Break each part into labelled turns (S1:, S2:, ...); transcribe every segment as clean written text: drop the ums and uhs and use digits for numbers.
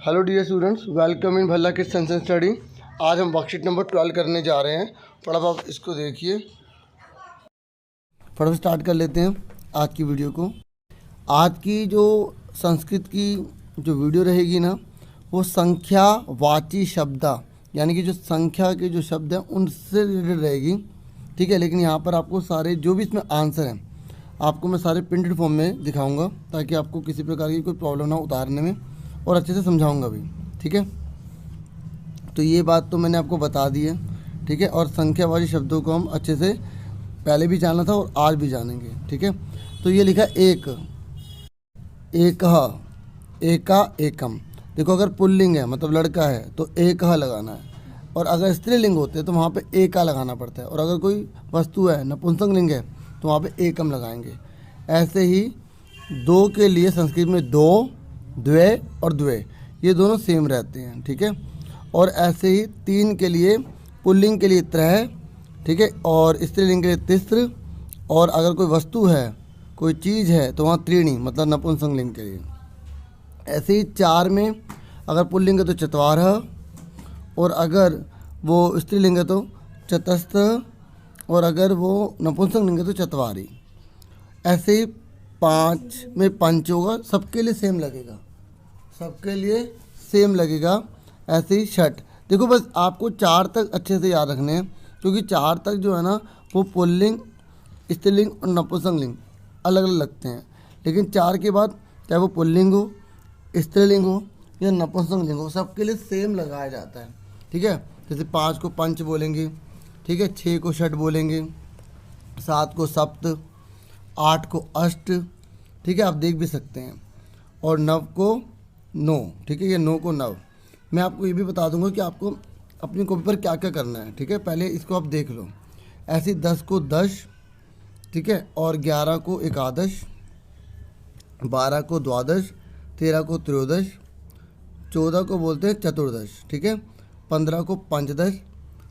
S1: Hello dear students, welcome in Bhalla kids science and study. आज हम worksheet number 12 करने जा रहे हैं। फटाफट आप इसको देखिए, फटाफट स्टार्ट कर लेते हैं आज की वीडियो को। आज की जो संस्कृत की जो वीडियो रहेगी ना, वो संख्यावाची शब्द, यानी कि जो संख्या के जो शब्द हैं उनसे रिलेटेड रहेगी। ठीक है, लेकिन यहाँ पर आपको सारे जो भी इसमें आंसर हैं आपको मैं सारे प्रिंटेड फॉर्म में दिखाऊंगा, ताकि आपको किसी प्रकार की कोई प्रॉब्लम ना उतारने में, और अच्छे से समझाऊंगा भी। ठीक है, तो ये बात तो मैंने आपको बता दी है। ठीक है, और संख्यावाची शब्दों को हम अच्छे से पहले भी जाना था और आज भी जानेंगे। ठीक है, तो ये लिखा एक, एकह, एका, एकम। देखो, अगर पुल्लिंग है मतलब लड़का है तो एकह लगाना है, और अगर स्त्रीलिंग होते हैं तो वहाँ पे एका लगाना पड़ता है, और अगर कोई वस्तु है नपुंसक लिंग है तो वहाँ पे एकम लगाएंगे। ऐसे ही दो के लिए संस्कृत में दो, द्वे और द्वे, ये दोनों सेम रहते हैं। ठीक है, और ऐसे ही तीन के लिए पुल्लिंग के लिए त्रय, ठीक है, और स्त्रीलिंग के लिए तिस्र, और अगर कोई वस्तु है कोई चीज़ है तो वहाँ त्रीणी मतलब नपुंसक लिंग के लिए। ऐसे ही चार में अगर पुल्लिंग है तो चत्वारः, और अगर वो स्त्रीलिंग है तो चतस्र, और अगर वो नपुंसक लिंग है तो चत्वारी। ऐसे ही पाँच में पंच होगा, सबके लिए सेम लगेगा, सबके लिए सेम लगेगा। ऐसे ही छठ। देखो, बस आपको चार तक अच्छे से याद रखने हैं, क्योंकि चार तक जो है ना वो पुल्लिंग, स्त्रीलिंग और नपुंसक लिंग अलग अलग लगते हैं, लेकिन चार के बाद चाहे वो पुल्लिंग हो, स्त्रीलिंग हो या नपुंसक लिंग हो, सबके लिए सेम लगाया जाता है। ठीक है, जैसे पाँच को पंच बोलेंगे, ठीक है, छः को षठ बोलेंगे, सात को सप्त, आठ को अष्ट, ठीक है, आप देख भी सकते हैं, और नव को नौ। ठीक है, ये नौ को नव। मैं आपको ये भी बता दूंगा कि आपको अपनी कॉपी पर क्या क्या करना है। ठीक है, पहले इसको आप देख लो। ऐसे 10 को दश, ठीक है, और 11 को एकादश, 12 को द्वादश, 13 को त्रयोदश, 14 को बोलते हैं चतुर्दश, ठीक है, 15 को पंचदश,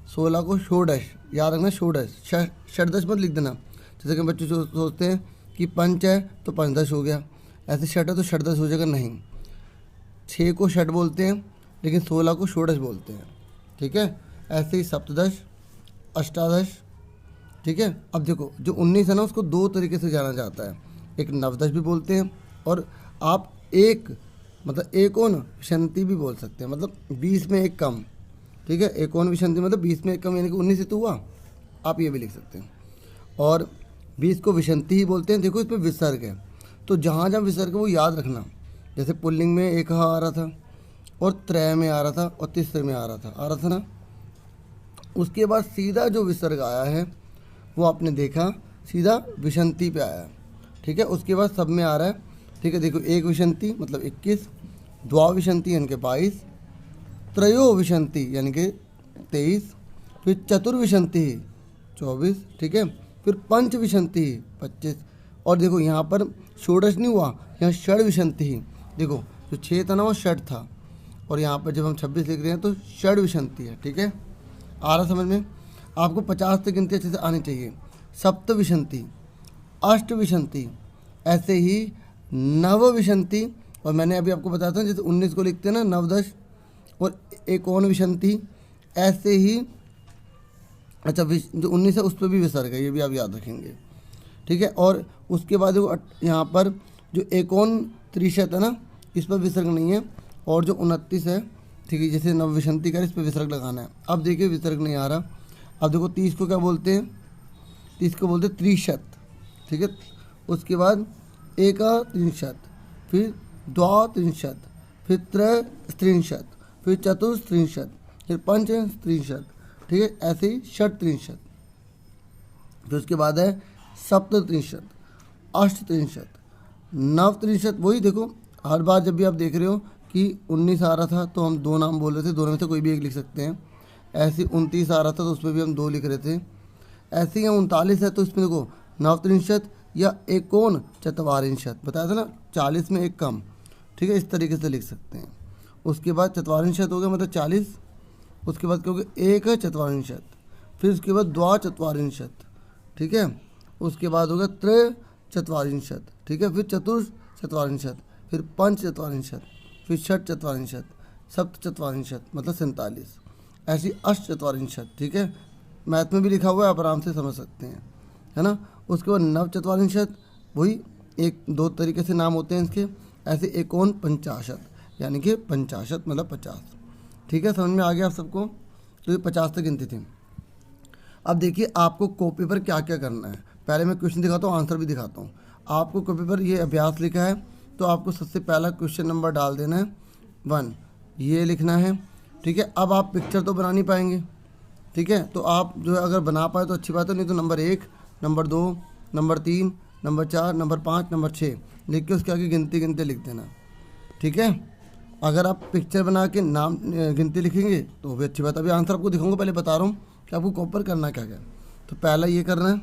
S1: 16 को षोडश, याद रखना षोडश, षडदश मत लिख देना। जैसे कि बच्चे सोचते हैं कि पंच है तो पंचदश हो गया, ऐसे षट है तो षडदश हो जाएगा, नहीं। 6 को षट बोलते हैं, लेकिन 16 को षोडश बोलते हैं। ठीक है, ऐसे ही सप्तदश, अष्टादश। ठीक है, अब देखो जो 19 है ना उसको दो तरीके से जाना जाता है, एक नवदश भी बोलते हैं, और आप एक मतलब एकोन विशंति भी बोल सकते हैं, मतलब 20 में एक कम। ठीक है, एकोन विशंति मतलब 20 में एक कम, यानी कि 19 से तो हुआ, आप ये भी लिख सकते हैं। और 20 को विशंति ही बोलते हैं। देखो, इसमें विसर्ग है, तो जहाँ जहाँ विसर्ग है वो याद रखना। जैसे पुल्लिंग में एक आ रहा था, और त्रय में आ रहा था, और तीसरे में आ रहा था ना। उसके बाद सीधा जो विसर्ग आया है वो आपने देखा सीधा विशंति पे आया। ठीक है, उसके बाद सब में आ रहा है। ठीक है, देखो, एक विशंति मतलब 21, द्वाविशंति यानी कि 22, त्रयो विशंति यानी कि 23, फिर चतुर्विशंति 24, ठीक है, फिर पंच विशंति 25, और देखो यहाँ पर षोडश नहीं हुआ, यहाँ षड विशंति ही। देखो, जो 6 था ना वो षड था, और यहाँ पर जब हम 26 लिख रहे हैं तो षड विशंति है। ठीक है, आ रहा समझ में? आपको 50 तक गिनती अच्छे से आनी चाहिए। सप्त विशंति, अष्ट विशंति, ऐसे ही नव विशंति, और मैंने अभी आपको बताया था जैसे 19 को लिखते हैं ना नवदश, और एकोन विशंति, ऐसे ही अच्छा जो 19 है उस पर भी विसर्ग है, ये भी आप याद रखेंगे। ठीक है, और उसके बाद यहाँ पर जो एकोन त्रिशत है ना, इस पर विसर्ग नहीं है, और जो 29 है, ठीक है, जैसे नव विशंति का इस पर विसर्ग लगाना है। अब देखिए विसर्ग नहीं आ रहा। अब देखो 30 को क्या बोलते हैं, 30 को बोलते हैं त्रिशत। ठीक है, उसके बाद एका त्रिंशत, फिर द्वा त्रिंशत, फिर त्रय त्रिंशत, फिर चतुस्त्रिंशत, फिर पंच त्रिंशत। ठीक है, ऐसे ही षट त्रिंशत, फिर उसके बाद है सप्त त्रिंशत, अष्ट त्रिंशत, नव त्रिंशत। वही देखो, हर बार जब भी आप देख रहे हो कि 19 आ रहा था तो हम दो नाम बोल रहे थे, दोनों में से कोई भी एक लिख सकते हैं। ऐसे 29 आ रहा था तो उसमें भी हम दो लिख रहे थे। ऐसे ही 39 है तो इसमें देखो नवत्रिंशत या एकोन चत्वारिंशत, बताया था ना, 40 में एक कम। ठीक है, इस तरीके से लिख सकते हैं। उसके बाद चत्वारिंशत हो गया मतलब 40, उसके बाद क्या हो गया एक है चत्वारिंशत, फिर उसके बाद द्वा चत्वारिंशत, ठीक है, उसके बाद हो गया त्रय चत्वारिंशत, ठीक है, फिर चतुर्थ चत्वारिंशत, फिर पंच चत्वारिंशत, फिर षट चत्वारिंशत, सप्तचत्वारिंशत मतलब 47। ऐसी अष्टचत्वारिंशत, ठीक है, मैथ में भी लिखा हुआ है, आप आराम से समझ सकते हैं, है ना। उसके बाद नवचत्वारिंशत, वही एक दो तरीके से नाम होते हैं इसके। ऐसे एकोन पंचाशत, यानी कि 50 मतलब 50, ठीक है, समझ में आ गया आप सबको। तो ये 50 तक गिनती थी। अब देखिए आपको कॉपी पर क्या क्या करना है। पहले मैं क्वेश्चन दिखाता हूँ, आंसर भी दिखाता हूँ। आपको कॉपी पर ये अभ्यास लिखा है, तो आपको सबसे पहला क्वेश्चन नंबर डाल देना है 1, ये लिखना है, ठीक है। अब आप पिक्चर तो बना नहीं पाएंगे, ठीक है, तो आप जो है अगर बना पाए तो अच्छी बात है, नहीं तो number 1, number 2, number 3, number 4, number 5, number 6 लिख के उसके आगे गिनती गिनते लिख देना, ठीक है। अगर आप पिक्चर बना के नाम गिनती लिखेंगे तो वो भी अच्छी बात है। अभी आंसर आपको दिखाऊंगा, पहले बता रहा हूँ कि आपको कॉपर करना क्या क्या। तो पहला ये करना है,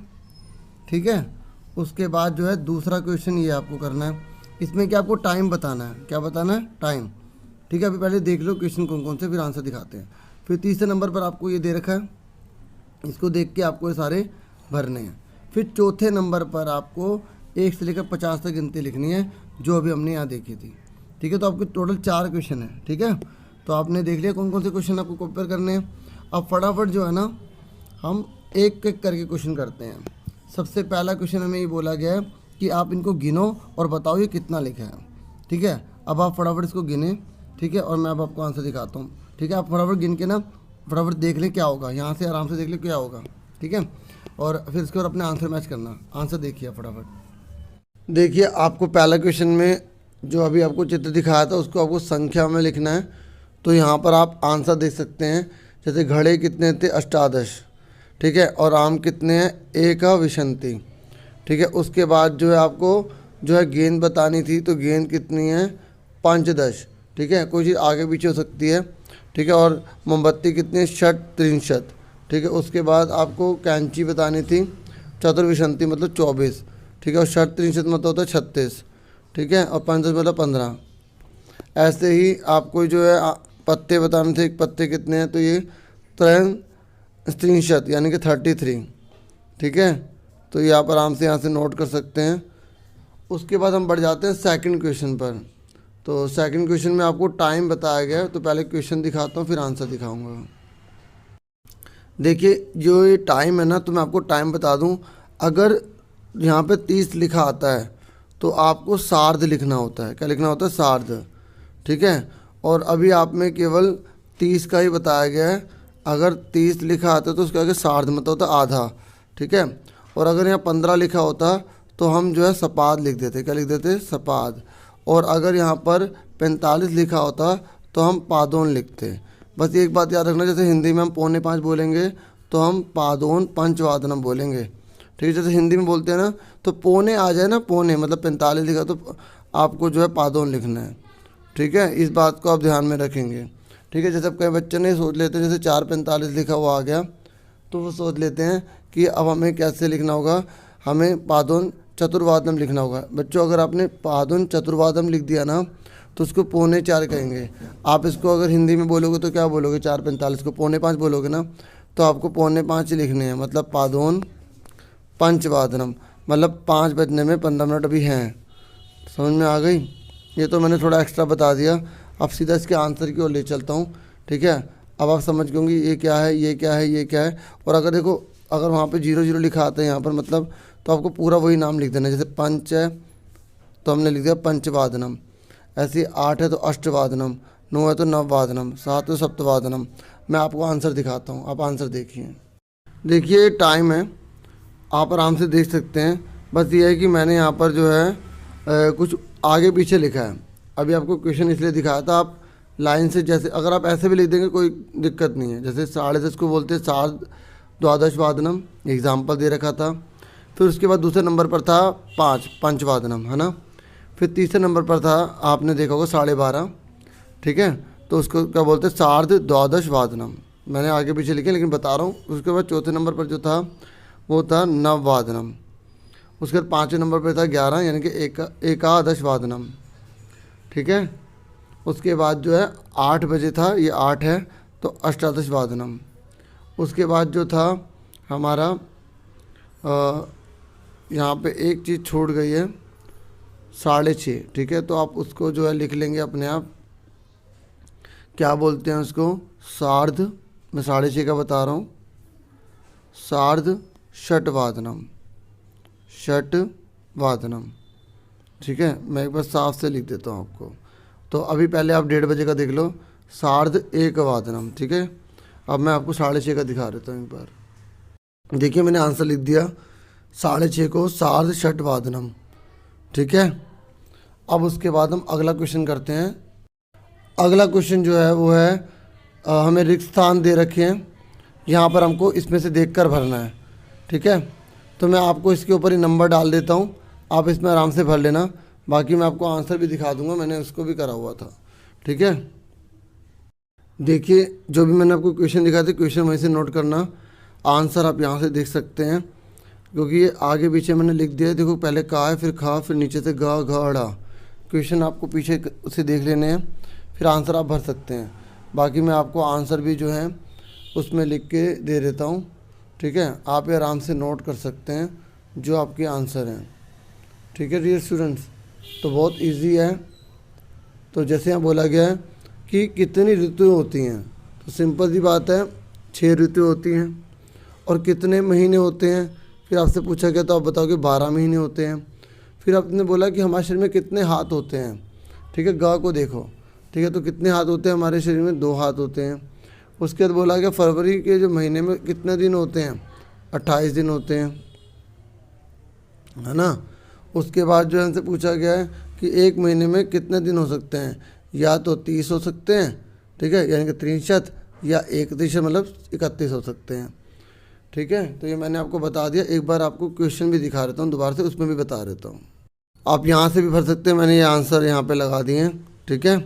S1: ठीक है। उसके बाद जो है दूसरा क्वेश्चन ये आपको करना है, इसमें क्या आपको टाइम बताना है। क्या बताना है? टाइम, ठीक है। अभी पहले देख लो क्वेश्चन कौन कौन से, फिर आंसर दिखाते हैं। फिर तीसरे नंबर पर आपको ये दे रखा है, इसको देख के आपको ये सारे भरने हैं। फिर चौथे नंबर पर आपको 1 से लेकर 50 तक गिनती लिखनी है, जो अभी हमने यहाँ देखी थी, ठीक है। तो आपके टोटल 4 क्वेश्चन हैं, ठीक है। तो आपने देख लिया कौन कौन से क्वेश्चन आपको कॉपी करने हैं। अब फटाफट जो है ना हम एक एक करके क्वेश्चन करते हैं। सबसे पहला क्वेश्चन हमें ये बोला गया है कि आप इनको गिनो और बताओ ये कितना लिखा है, ठीक है। अब आप फटाफट इसको गिने, ठीक है, और मैं अब आपको आंसर दिखाता हूँ, ठीक है। आप फटाफट गिन के ना फटाफट देख लें क्या होगा, यहाँ से आराम से देख लें क्या होगा, ठीक है। और फिर इसके बाद अपने आंसर मैच करना। आंसर देखिए फटाफट। देखिए आपको पहला क्वेश्चन में जो अभी आपको चित्र दिखाया था उसको आपको संख्या में लिखना है। तो यहाँ पर आप आंसर देख सकते हैं, जैसे घड़े कितने थे 18, ठीक है, और आम कितने हैं 1 विशंति, ठीक है। उसके बाद जो है आपको जो है गेंद बतानी थी, तो गेंद कितनी है 5, ठीक है, कोई चीज़ आगे पीछे हो सकती है, ठीक है। और मोमबत्ती कितनी है 63, ठीक है। उसके बाद आपको कैंची बतानी थी, चतुर्विशंति मतलब 24, ठीक है, और 63 मतलब होता है 36, ठीक है, और 5 मतलब 15। ऐसे ही आपको जो है पत्ते बताने थे, पत्ते कितने हैं, तो ये 63 यानी कि 33, ठीक है। तो ये आप आराम से यहाँ से नोट कर सकते हैं। उसके बाद हम बढ़ जाते हैं सेकंड क्वेश्चन पर। तो सेकंड क्वेश्चन में आपको टाइम बताया गया है, तो पहले क्वेश्चन दिखाता हूँ फिर आंसर दिखाऊंगा। देखिए जो ये टाइम है ना, तो मैं आपको टाइम बता दूँ, अगर यहाँ पे 30 लिखा आता है तो आपको सार्ध लिखना होता है। क्या लिखना होता है? सार्ध, ठीक है। और अभी आप में केवल 30 का ही बताया गया है। अगर 30 लिखा आता है तो उसके आगे सार्ध मतलब होता है आधा, ठीक है। और अगर यहाँ 15 लिखा होता तो हम जो है सपाद लिख देते। क्या लिख देते? सपाद। और अगर यहाँ पर 45 लिखा होता तो हम पादोन लिखते। बस एक बात याद रखना, जैसे हिंदी में हम 4:45 बोलेंगे तो हम पादोन पंचवादनम बोलेंगे, ठीक है। जैसे हिंदी में बोलते हैं ना, तो पौने आ जाए ना, पौने मतलब 45 लिखा तो आपको जो है पादोन लिखना है, ठीक है। इस बात को आप ध्यान में रखेंगे, ठीक है। जैसे अब कई बच्चे नहीं सोच लेते, जैसे 4:45 लिखा हुआ आ गया तो वो सोच लेते हैं कि अब हमें कैसे लिखना होगा, हमें पादोन चतुर्वादम लिखना होगा। बच्चों अगर आपने पादोन चतुर्वादम लिख दिया ना तो उसको 4:45 कहेंगे। आप इसको अगर हिंदी में बोलोगे तो क्या बोलोगे? 4:45 को 4:45 बोलोगे ना, तो आपको 4:45 लिखने हैं, मतलब पादोन पंचवादनम, मतलब 5 बजने में 15 मिनट अभी हैं। समझ में आ गई? ये तो मैंने थोड़ा एक्स्ट्रा बता दिया। अब सीधा इसके आंसर की ओर ले चलता हूँ, ठीक है। अब आप समझ गए होंगे ये क्या है, ये क्या है, ये क्या है। और अगर देखो, अगर वहाँ पे 0 लिखा आता है यहाँ पर मतलब, तो आपको पूरा वही नाम लिख देना। जैसे 5 है तो हमने लिख दिया पंचवादनम, ऐसे 8 है तो अष्टवादनम, 9 है तो नववादनम, 7 तो सप्तवादनम। मैं आपको आंसर दिखाता हूँ, आप आंसर देखिए। देखिए टाइम है, आप आराम से देख सकते हैं। बस ये है कि मैंने यहाँ पर जो है कुछ आगे पीछे लिखा है। अभी आपको क्वेश्चन इसलिए दिखाया था, आप लाइन से, जैसे अगर आप ऐसे भी लिख देंगे कोई दिक्कत नहीं है। जैसे 10:30 को बोलते हैं सार्ध द्वादशवादनम, एग्जाम्पल दे रखा था। फिर उसके बाद दूसरे नंबर पर था 5 पंचवादनम, है ना। फिर तीसरे नंबर पर था, आपने देखा होगा 12:30, ठीक है, तो उसको क्या बोलते हैं? सार्ध द्वादशवादनम। मैंने आगे पीछे लिखे लेकिन बता रहा हूँ। उसके बाद चौथे नंबर पर जो था वो था नववादनम। उसके बाद 5वें नंबर पर था 11 यानी कि एकादशवादनम, ठीक है। उसके बाद जो है 8 बजे था, ये 8 है तो अष्टादशवादनम। उसके बाद जो था हमारा यहाँ पे एक चीज़ छूट गई है, 6:30, ठीक है। तो आप उसको जो है लिख लेंगे अपने आप क्या बोलते हैं उसको, सार्ध, मैं 6:30 का बता रहा हूँ, सार्ध षटवादनम, षटवादनम। ठीक है, मैं एक बार साफ से लिख देता हूँ आपको। तो अभी पहले आप 1:30 बजे का देख लो, सार्ध एकवादनम। ठीक है, अब मैं आपको 6:30 का दिखा देता हूँ एक बार। देखिए मैंने आंसर लिख दिया, 6:30 को सार्ध षटवादनम। ठीक है, अब उसके बाद हम अगला क्वेश्चन करते हैं। अगला क्वेश्चन जो है वो है हमें रिक्त स्थान दे रखे हैं, यहाँ पर हमको इसमें से देखकर भरना है। ठीक है, तो मैं आपको इसके ऊपर ही नंबर डाल देता हूँ, आप इसमें आराम से भर लेना। बाकी मैं आपको आंसर भी दिखा दूंगा, मैंने उसको भी करा हुआ था। ठीक है, देखिए जो भी मैंने आपको क्वेश्चन दिखाया था, क्वेश्चन वहीं से नोट करना, आंसर आप यहाँ से देख सकते हैं, क्योंकि ये आगे पीछे मैंने लिख दिया है। देखो पहले का है, फिर खा, फिर नीचे से गा घा ड़ा। क्वेश्चन आपको पीछे से देख लेने हैं, फिर आंसर आप भर सकते हैं। बाकी मैं आपको आंसर भी जो है उसमें लिख के दे देता हूँ। ठीक है, आप ये आराम से नोट कर सकते हैं जो आपके आंसर हैं। ठीक है डियर स्टूडेंट्स, तो बहुत इजी है। तो जैसे यहाँ बोला गया है कि कितनी ऋतु होती हैं, तो सिंपल सी बात है 6 ऋतु होती हैं। और कितने महीने होते हैं, फिर आपसे पूछा गया तो आप बताओ कि 12 महीने होते हैं। फिर आपने बोला कि हमारे शरीर में कितने हाथ होते हैं। ठीक है, गा को देखो। ठीक है, तो कितने हाथ होते हैं हमारे शरीर में, 2 हाथ होते हैं। उसके बाद बोला गया फरवरी के जो महीने में कितने दिन होते हैं, 28 दिन होते हैं, है ना। उसके बाद जो है हमसे पूछा गया है कि एक महीने में कितने दिन हो सकते हैं, या तो 30 हो सकते हैं, ठीक है, यानी कि 63, या 31 मतलब 31 हो सकते हैं। ठीक है, तो ये मैंने आपको बता दिया। एक बार आपको क्वेश्चन भी दिखा देता हूँ दोबारा से, उसमें भी बता देता हूँ। आप यहाँ से भी भर सकते हैं, मैंने ये आंसर यहाँ पे लगा दिए हैं। ठीक है,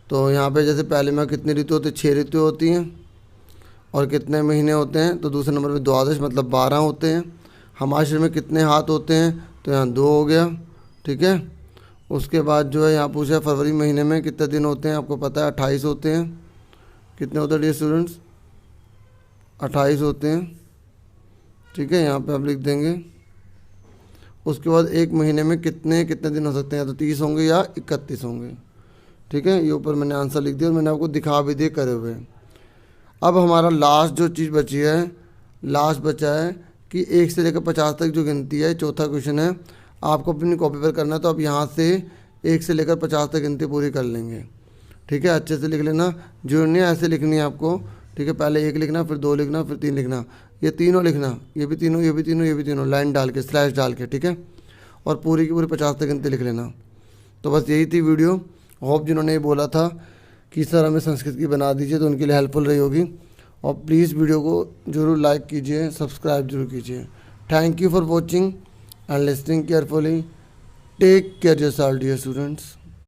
S1: तो यहाँ पे जैसे पहले में कितनी ऋतु होती है, 6 ऋतु होती हैं। और कितने महीने होते हैं, तो दूसरे नंबर पे 12 मतलब 12 होते हैं। हमारे शरीर में कितने हाथ होते हैं, तो यहाँ 2 हो गया। ठीक है, उसके बाद जो है यहाँ पूछा है फरवरी महीने में कितने दिन होते हैं, आपको पता है 28 होते हैं। कितने होते हैं डियर स्टूडेंट्स, 28 होते हैं। ठीक है, यहाँ पे आप लिख देंगे। उसके बाद एक महीने में कितने दिन हो सकते हैं, या तो 30 होंगे या 31 होंगे। ठीक है, ये ऊपर मैंने आंसर लिख दिया और मैंने आपको दिखा भी दिए करे हुए। अब हमारा लास्ट जो चीज़ बची है, लास्ट बचा है कि 1 से लेकर 50 तक जो गिनती है, चौथा क्वेश्चन है, आपको अपनी कॉपी पर करना है। तो आप यहाँ से 1 से लेकर 50 तक गिनती पूरी कर लेंगे। ठीक है, अच्छे से लिख लेना, जुड़नी है ऐसे लिखनी है आपको। ठीक है, पहले 1 लिखना, फिर 2 लिखना, फिर 3 लिखना, ये तीनों लिखना, ये भी तीनों, ये भी तीनों, ये भी तीनों, लाइन डाल के, स्लैश डाल के। ठीक है, और पूरी की पूरी 50 तक गिनती लिख लेना। तो बस यही थी वीडियो। होप जिन्होंने ये बोला था कि सर हमें संस्कृत की बना दीजिए, तो उनके लिए हेल्पफुल रही होगी। और प्लीज़ वीडियो को ज़रूर लाइक कीजिए, सब्सक्राइब जरूर कीजिए। Thank you for watching and listening carefully. Take care yourself dear students.